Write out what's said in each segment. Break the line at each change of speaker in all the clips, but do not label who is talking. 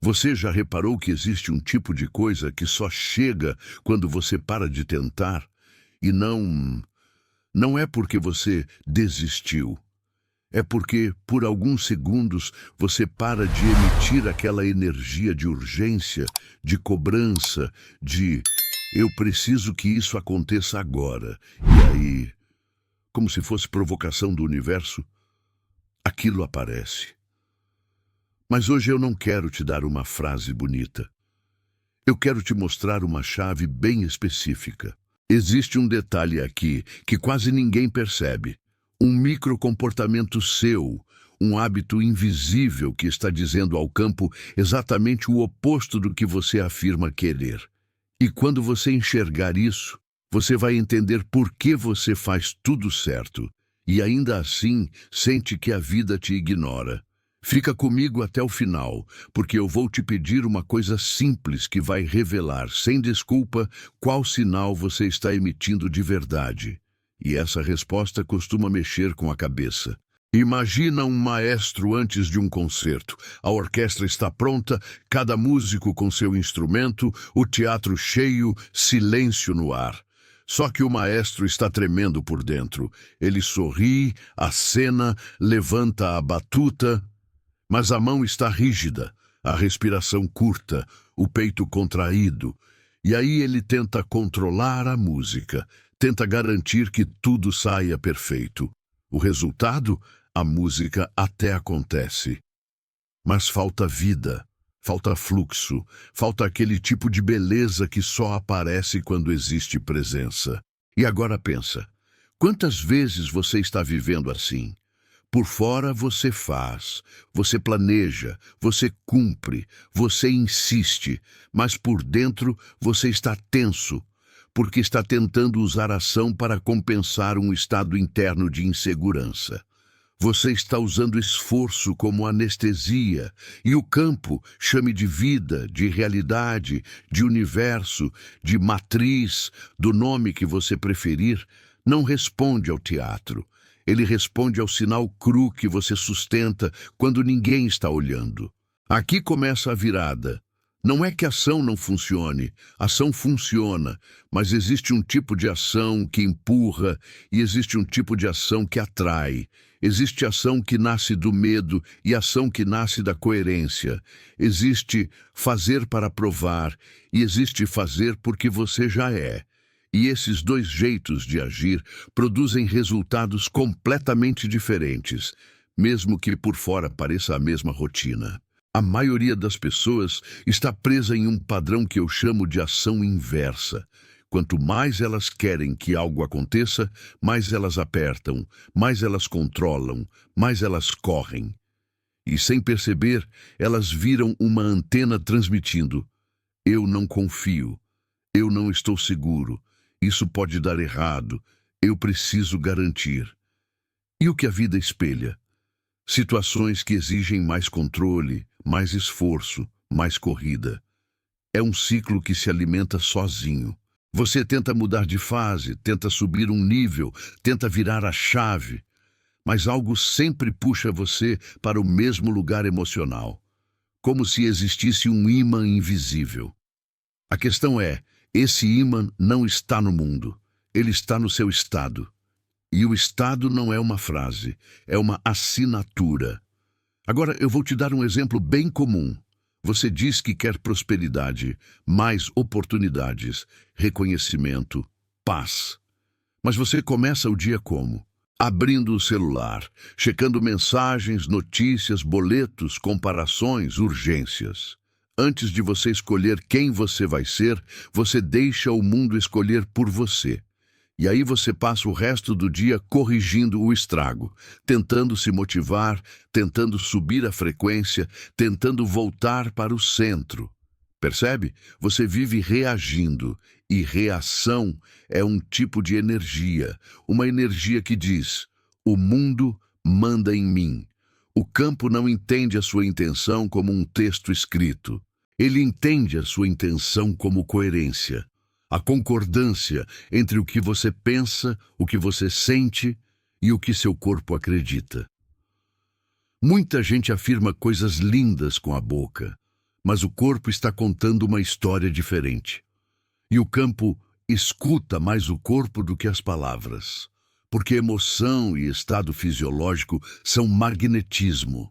Você já reparou que existe um tipo de coisa que só chega quando você para de tentar? E não é porque você desistiu. É porque, por alguns segundos, você para de emitir aquela energia de urgência, de cobrança, de eu preciso que isso aconteça agora. E aí, como se fosse provocação do universo, aquilo aparece. Mas hoje eu não quero te dar uma frase bonita. Eu quero te mostrar uma chave bem específica. Existe um detalhe aqui que quase ninguém percebe. Um microcomportamento seu, um hábito invisível que está dizendo ao campo exatamente o oposto do que você afirma querer. E quando você enxergar isso, você vai entender por que você faz tudo certo e ainda assim sente que a vida te ignora. Fica comigo até o final, porque eu vou te pedir uma coisa simples que vai revelar, sem desculpa, qual sinal você está emitindo de verdade. E essa resposta costuma mexer com a cabeça. Imagina um maestro antes de um concerto. A orquestra está pronta, cada músico com seu instrumento, o teatro cheio, silêncio no ar. Só que o maestro está tremendo por dentro. Ele sorri, acena, levanta a batuta, mas a mão está rígida, a respiração curta, o peito contraído. E aí ele tenta controlar a música, tenta garantir que tudo saia perfeito. O resultado? A música até acontece. Mas falta vida, falta fluxo, falta aquele tipo de beleza que só aparece quando existe presença. E agora pensa, quantas vezes você está vivendo assim? Por fora você faz, você planeja, você cumpre, você insiste, mas por dentro você está tenso, porque está tentando usar a ação para compensar um estado interno de insegurança. Você está usando esforço como anestesia, e o campo, chame de vida, de realidade, de universo, de matriz, do nome que você preferir, não responde ao teatro. Ele responde ao sinal cru que você sustenta quando ninguém está olhando. Aqui começa a virada. Não é que a ação não funcione, a ação funciona, mas existe um tipo de ação que empurra e existe um tipo de ação que atrai. Existe ação que nasce do medo e ação que nasce da coerência. Existe fazer para provar e existe fazer porque você já é. E esses dois jeitos de agir produzem resultados completamente diferentes, mesmo que por fora pareça a mesma rotina. A maioria das pessoas está presa em um padrão que eu chamo de ação inversa. Quanto mais elas querem que algo aconteça, mais elas apertam, mais elas controlam, mais elas correm. E sem perceber, elas viram uma antena transmitindo: eu não confio, eu não estou seguro, isso pode dar errado, eu preciso garantir. E o que a vida espelha? Situações que exigem mais controle, mais esforço, mais corrida. É um ciclo que se alimenta sozinho. Você tenta mudar de fase, tenta subir um nível, tenta virar a chave, mas algo sempre puxa você para o mesmo lugar emocional, como se existisse um ímã invisível. A questão é, esse ímã não está no mundo, ele está no seu estado. E o estado não é uma frase, é uma assinatura. Agora eu vou te dar um exemplo bem comum. Você diz que quer prosperidade, mais oportunidades, reconhecimento, paz. Mas você começa o dia como? Abrindo o celular, checando mensagens, notícias, boletos, comparações, urgências. Antes de você escolher quem você vai ser, você deixa o mundo escolher por você. E aí você passa o resto do dia corrigindo o estrago, tentando se motivar, tentando subir a frequência, tentando voltar para o centro. Percebe? Você vive reagindo, e reação é um tipo de energia, uma energia que diz: o mundo manda em mim. O campo não entende a sua intenção como um texto escrito. Ele entende a sua intenção como coerência. A concordância entre o que você pensa, o que você sente e o que seu corpo acredita. Muita gente afirma coisas lindas com a boca, mas o corpo está contando uma história diferente. E o campo escuta mais o corpo do que as palavras, porque emoção e estado fisiológico são magnetismo.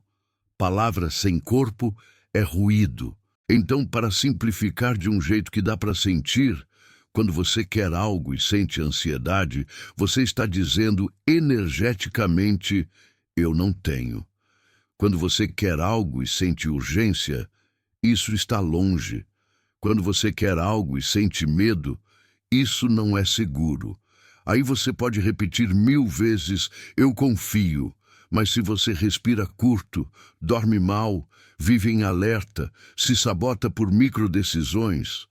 Palavras sem corpo é ruído. Então, para simplificar de um jeito que dá para sentir, quando você quer algo e sente ansiedade, você está dizendo energeticamente: eu não tenho. Quando você quer algo e sente urgência, isso está longe. Quando você quer algo e sente medo, isso não é seguro. Aí você pode repetir 1000 vezes: eu confio. Mas se você respira curto, dorme mal, vive em alerta, se sabota por microdecisões,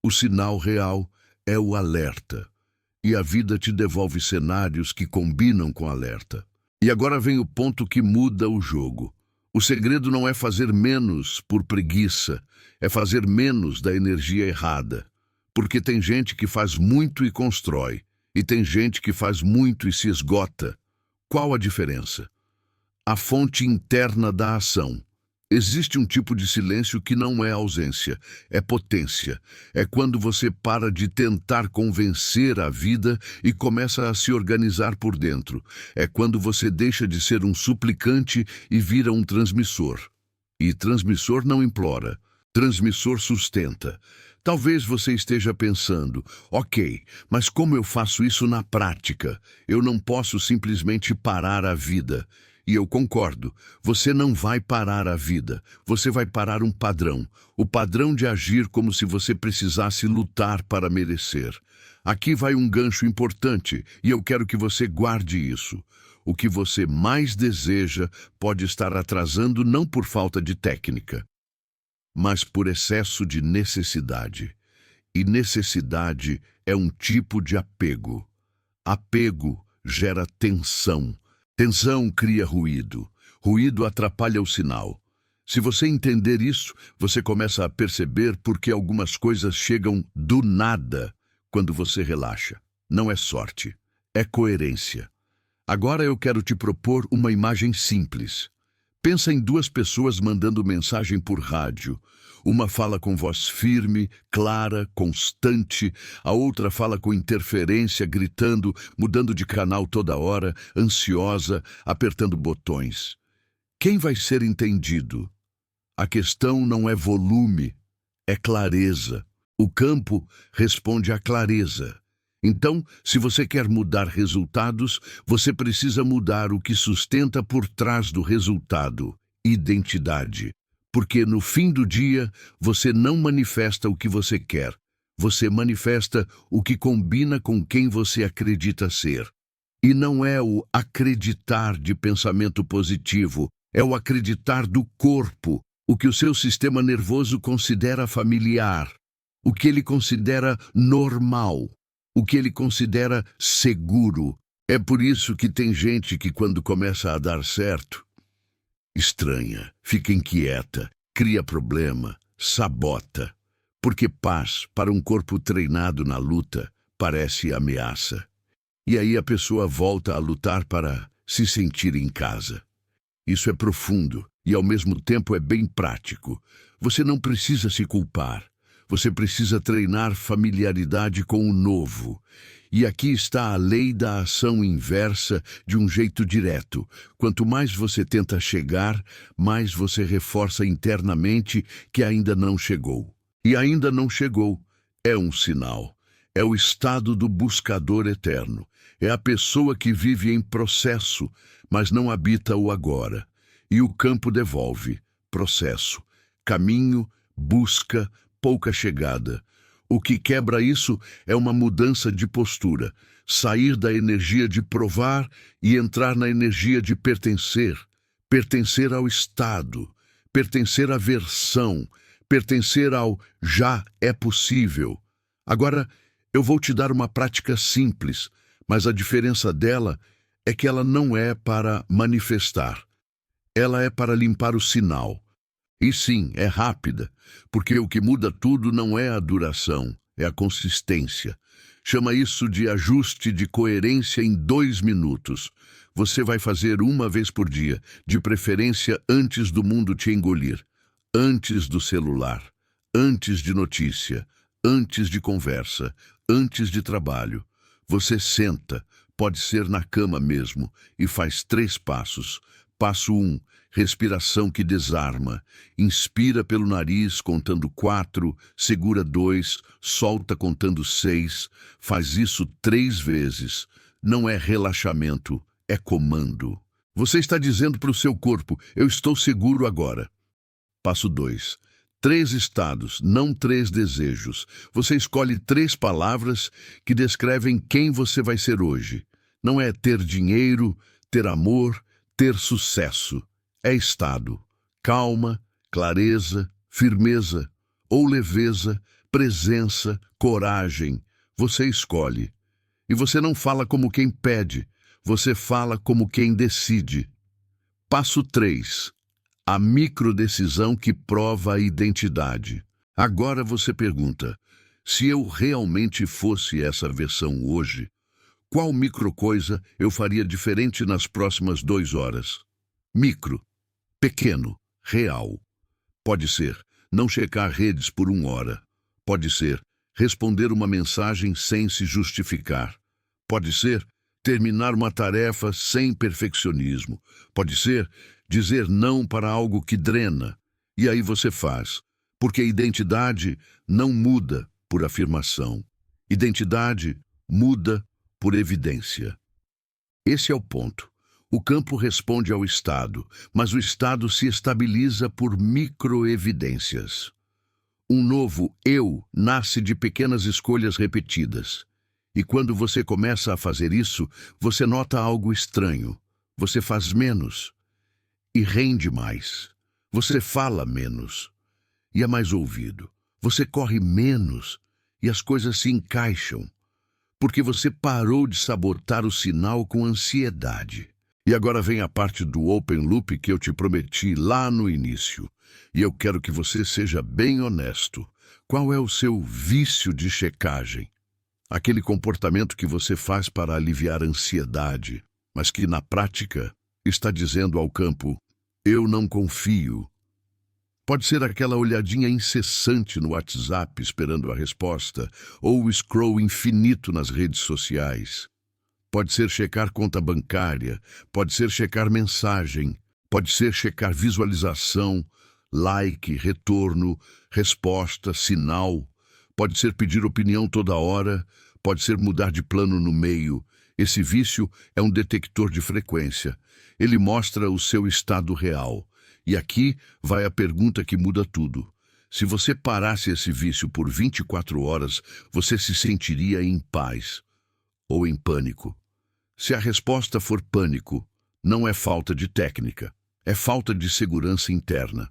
o sinal real é o alerta. E a vida te devolve cenários que combinam com alerta. E agora vem o ponto que muda o jogo. O segredo não é fazer menos por preguiça, é fazer menos da energia errada. Porque tem gente que faz muito e constrói, e tem gente que faz muito e se esgota. Qual a diferença? A fonte interna da ação. Existe um tipo de silêncio que não é ausência, é potência. É quando você para de tentar convencer a vida e começa a se organizar por dentro. É quando você deixa de ser um suplicante e vira um transmissor. E transmissor não implora, transmissor sustenta. Talvez você esteja pensando: ok, mas como eu faço isso na prática? Eu não posso simplesmente parar a vida. E eu concordo, você não vai parar a vida, você vai parar um padrão, o padrão de agir como se você precisasse lutar para merecer. Aqui vai um gancho importante, e eu quero que você guarde isso. O que você mais deseja pode estar atrasando não por falta de técnica, mas por excesso de necessidade. E necessidade é um tipo de apego. Apego gera tensão. Tensão cria ruído. Ruído atrapalha o sinal. Se você entender isso, você começa a perceber por que algumas coisas chegam do nada quando você relaxa. Não é sorte, é coerência. Agora eu quero te propor uma imagem simples. Pensa em 2 pessoas mandando mensagem por rádio. Uma fala com voz firme, clara, constante. A outra fala com interferência, gritando, mudando de canal toda hora, ansiosa, apertando botões. Quem vai ser entendido? A questão não é volume, é clareza. O campo responde à clareza. Então, se você quer mudar resultados, você precisa mudar o que sustenta por trás do resultado: identidade. Porque no fim do dia, você não manifesta o que você quer. Você manifesta o que combina com quem você acredita ser. E não é o acreditar de pensamento positivo, é o acreditar do corpo, o que o seu sistema nervoso considera familiar, o que ele considera normal, o que ele considera seguro. É por isso que tem gente que, quando começa a dar certo, estranha, fica inquieta, cria problema, sabota. Porque paz, para um corpo treinado na luta, parece ameaça. E aí a pessoa volta a lutar para se sentir em casa. Isso é profundo e ao mesmo tempo é bem prático. Você não precisa se culpar. Você precisa treinar familiaridade com o novo. E aqui está a lei da ação inversa de um jeito direto. Quanto mais você tenta chegar, mais você reforça internamente que ainda não chegou. E ainda não chegou é um sinal. É o estado do buscador eterno. É a pessoa que vive em processo, mas não habita o agora. E o campo devolve processo, caminho, busca, pouca chegada. O que quebra isso é uma mudança de postura, sair da energia de provar e entrar na energia de pertencer, pertencer ao estado, pertencer à versão, pertencer ao já é possível. Agora, eu vou te dar uma prática simples, mas a diferença dela é que ela não é para manifestar. Ela é para limpar o sinal. E sim, é rápida, porque o que muda tudo não é a duração, é a consistência. Chama isso de ajuste de coerência em 2 minutos. Você vai fazer uma vez por dia, de preferência antes do mundo te engolir. Antes do celular, antes de notícia, antes de conversa, antes de trabalho. Você senta, pode ser na cama mesmo, e faz 3 passos. Passo 1, respiração que desarma. Inspira pelo nariz contando 4, segura 2, solta contando 6. Faz isso 3 vezes. Não é relaxamento, é comando. Você está dizendo para o seu corpo, eu estou seguro agora. Passo 2. 3 estados, não 3 desejos. Você escolhe 3 palavras que descrevem quem você vai ser hoje. Não é ter dinheiro, ter amor, ter sucesso. É estado. Calma, clareza, firmeza, ou leveza, presença, coragem. Você escolhe. E você não fala como quem pede, você fala como quem decide. Passo 3. A microdecisão que prova a identidade. Agora você pergunta, se eu realmente fosse essa versão hoje, qual microcoisa eu faria diferente nas próximas 2 horas? Micro, pequeno, real. Pode ser não checar redes por 1 hora. Pode ser responder uma mensagem sem se justificar. Pode ser terminar uma tarefa sem perfeccionismo. Pode ser dizer não para algo que drena. E aí você faz. Porque identidade não muda por afirmação. Identidade muda por evidência. Esse é o ponto. O campo responde ao estado, mas o estado se estabiliza por microevidências. Um novo eu nasce de pequenas escolhas repetidas. E quando você começa a fazer isso, você nota algo estranho. Você faz menos e rende mais. Você fala menos e é mais ouvido. Você corre menos e as coisas se encaixam. Porque você parou de sabotar o sinal com ansiedade. E agora vem a parte do open loop que eu te prometi lá no início. E eu quero que você seja bem honesto. Qual é o seu vício de checagem? Aquele comportamento que você faz para aliviar a ansiedade, mas que na prática está dizendo ao campo, eu não confio. Pode ser aquela olhadinha incessante no WhatsApp esperando a resposta, ou o scroll infinito nas redes sociais. Pode ser checar conta bancária, pode ser checar mensagem, pode ser checar visualização, like, retorno, resposta, sinal. Pode ser pedir opinião toda hora, pode ser mudar de plano no meio. Esse vício é um detector de frequência. Ele mostra o seu estado real. E aqui vai a pergunta que muda tudo. Se você parasse esse vício por 24 horas, você se sentiria em paz ou em pânico? Se a resposta for pânico, não é falta de técnica, é falta de segurança interna.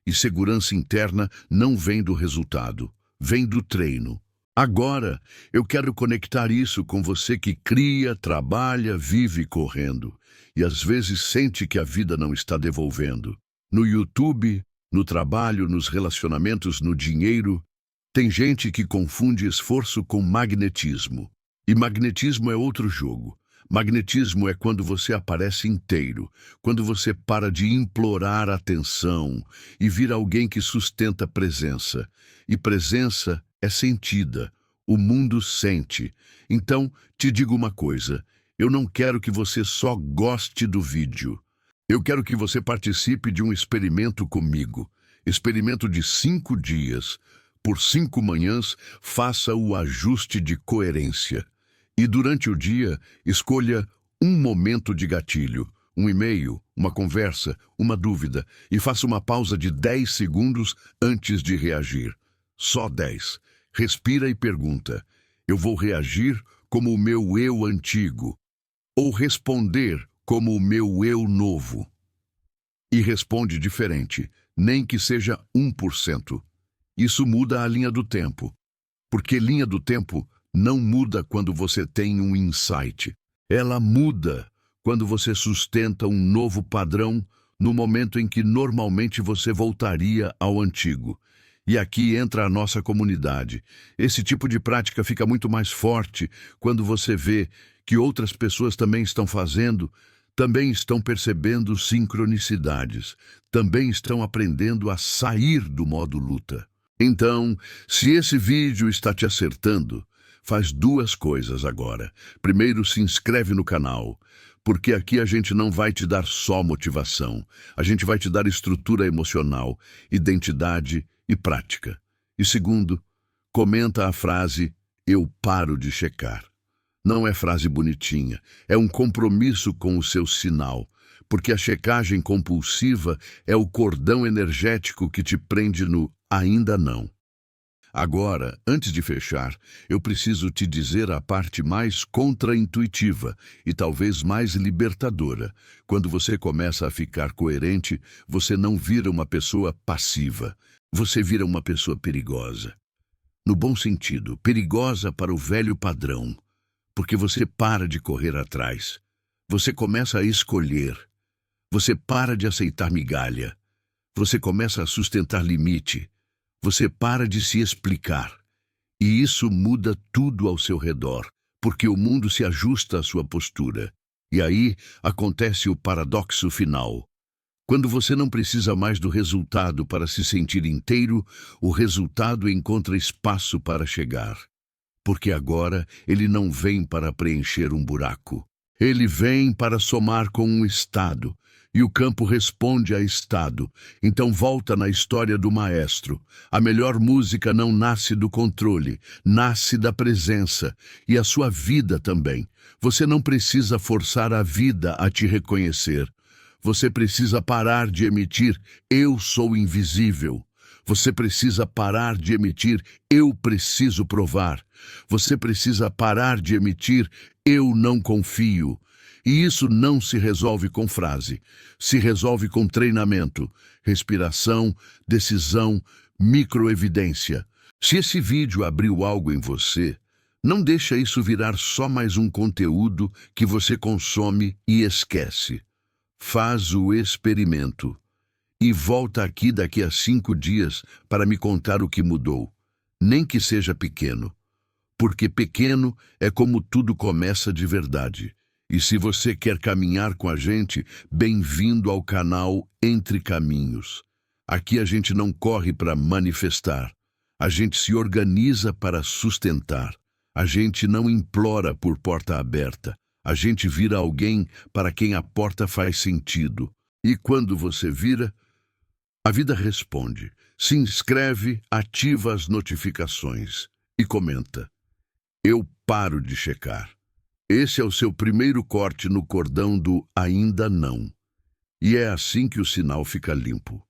E segurança interna não vem do resultado, vem do treino. Agora, eu quero conectar isso com você que cria, trabalha, vive correndo e às vezes sente que a vida não está devolvendo. No YouTube, no trabalho, nos relacionamentos, no dinheiro, tem gente que confunde esforço com magnetismo. E magnetismo é outro jogo. Magnetismo é quando você aparece inteiro, quando você para de implorar atenção e vira alguém que sustenta presença. E presença é sentida, o mundo sente. Então, te digo uma coisa, eu não quero que você só goste do vídeo. Eu quero que você participe de um experimento comigo. Experimento de 5 dias. Por 5 manhãs, faça o ajuste de coerência. E durante o dia, escolha um momento de gatilho, um e-mail, uma conversa, uma dúvida, e faça uma pausa de 10 segundos antes de reagir. Só 10. Respira e pergunta, eu vou reagir como o meu eu antigo, ou responder como o meu eu novo? E responde diferente, nem que seja 1%. Isso muda a linha do tempo, porque linha do tempo não muda quando você tem um insight. Ela muda quando você sustenta um novo padrão no momento em que normalmente você voltaria ao antigo. E aqui entra a nossa comunidade. Esse tipo de prática fica muito mais forte quando você vê que outras pessoas também estão fazendo, também estão percebendo sincronicidades, também estão aprendendo a sair do modo luta. Então, se esse vídeo está te acertando, faz duas coisas agora. Primeiro, se inscreve no canal, porque aqui a gente não vai te dar só motivação, a gente vai te dar estrutura emocional, identidade e prática. E segundo, comenta a frase "eu paro de checar". Não é frase bonitinha, é um compromisso com o seu sinal, porque a checagem compulsiva é o cordão energético que te prende no ainda não. Agora, antes de fechar, eu preciso te dizer a parte mais contraintuitiva e talvez mais libertadora. Quando você começa a ficar coerente, você não vira uma pessoa passiva, você vira uma pessoa perigosa. No bom sentido, perigosa para o velho padrão, porque você para de correr atrás, você começa a escolher, você para de aceitar migalha, você começa a sustentar limite, você para de se explicar. E isso muda tudo ao seu redor, porque o mundo se ajusta à sua postura. E aí acontece o paradoxo final. Quando você não precisa mais do resultado para se sentir inteiro, o resultado encontra espaço para chegar. Porque agora ele não vem para preencher um buraco. Ele vem para somar com um estado. E o campo responde a estado. Então volta na história do maestro. A melhor música não nasce do controle, nasce da presença. E a sua vida também. Você não precisa forçar a vida a te reconhecer. Você precisa parar de emitir "eu sou invisível". Você precisa parar de emitir "eu preciso provar". Você precisa parar de emitir "eu não confio". E isso não se resolve com frase, se resolve com treinamento, respiração, decisão, microevidência. Se esse vídeo abriu algo em você, não deixa isso virar só mais um conteúdo que você consome e esquece. Faz o experimento. E volta aqui daqui a 5 dias para me contar o que mudou. Nem que seja pequeno. Porque pequeno é como tudo começa de verdade. E se você quer caminhar com a gente, bem-vindo ao canal Entre Caminhos. Aqui a gente não corre para manifestar. A gente se organiza para sustentar. A gente não implora por porta aberta. A gente vira alguém para quem a porta faz sentido. E quando você vira, a vida responde. Se inscreve, ativa as notificações e comenta. Eu paro de checar. Esse é o seu primeiro corte no cordão do ainda não. E é assim que o sinal fica limpo.